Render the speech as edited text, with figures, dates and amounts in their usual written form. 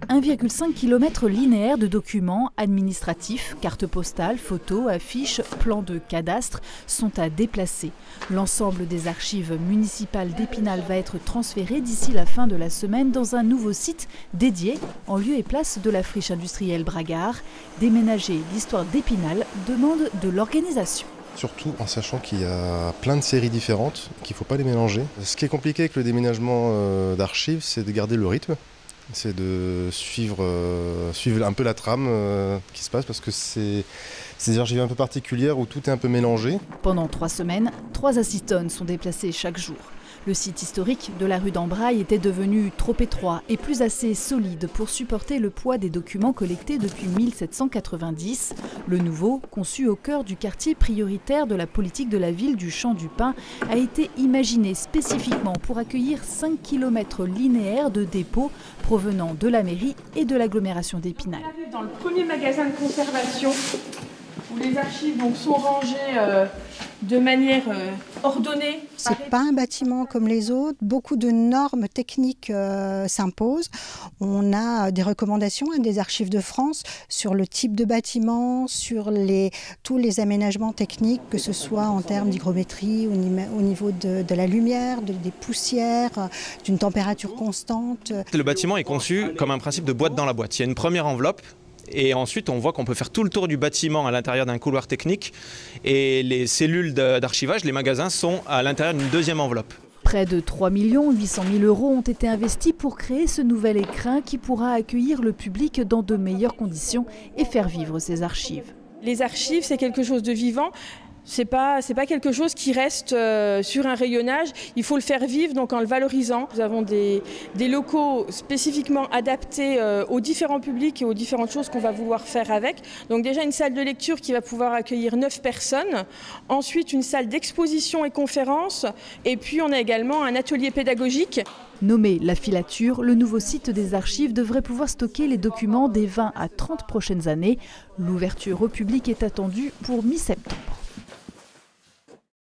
1,5 km linéaire de documents administratifs, cartes postales, photos, affiches, plans de cadastre sont à déplacer. L'ensemble des archives municipales d'Épinal va être transféré d'ici la fin de la semaine dans un nouveau site dédié en lieu et place de la friche industrielle Bragard. Déménager l'histoire d'Épinal demande de l'organisation. Surtout en sachant qu'il y a plein de séries différentes, qu'il ne faut pas les mélanger. Ce qui est compliqué avec le déménagement d'archives, c'est de garder le rythme. C'est de suivre un peu la trame qui se passe parce que c'est des archives un peu particulières où tout est un peu mélangé. Pendant 3 semaines, 3 acistones sont déplacées chaque jour. Le site historique de la rue d'Ambrail était devenu trop étroit et plus assez solide pour supporter le poids des documents collectés depuis 1790. Le nouveau, conçu au cœur du quartier prioritaire de la politique de la ville du Champ du Pin, a été imaginé spécifiquement pour accueillir 5 km linéaires de dépôts provenant de la mairie et de l'agglomération d'Épinal. On arrive dans le premier magasin de conservation où les archives sont rangées de manière ordonnée. C'est pas un bâtiment comme les autres, beaucoup de normes techniques s'imposent. On a des recommandations des archives de France sur le type de bâtiment, sur tous les aménagements techniques, que ce soit en termes d'hygrométrie, au niveau de la lumière, des poussières, d'une température constante. Le bâtiment est conçu comme un principe de boîte dans la boîte. Il y a une première enveloppe. Et ensuite, on voit qu'on peut faire tout le tour du bâtiment à l'intérieur d'un couloir technique. Et les cellules d'archivage, les magasins, sont à l'intérieur d'une deuxième enveloppe. Près de 3 800 000 € ont été investis pour créer ce nouvel écrin qui pourra accueillir le public dans de meilleures conditions et faire vivre ces archives. Les archives, c'est quelque chose de vivant. C'est pas quelque chose qui reste sur un rayonnage, il faut le faire vivre donc en le valorisant. Nous avons des locaux spécifiquement adaptés aux différents publics et aux différentes choses qu'on va vouloir faire avec. Donc déjà une salle de lecture qui va pouvoir accueillir 9 personnes, ensuite une salle d'exposition et conférences, et puis on a également un atelier pédagogique. Nommé La Filature, le nouveau site des archives devrait pouvoir stocker les documents des 20 à 30 prochaines années. L'ouverture au public est attendue pour mi-septembre.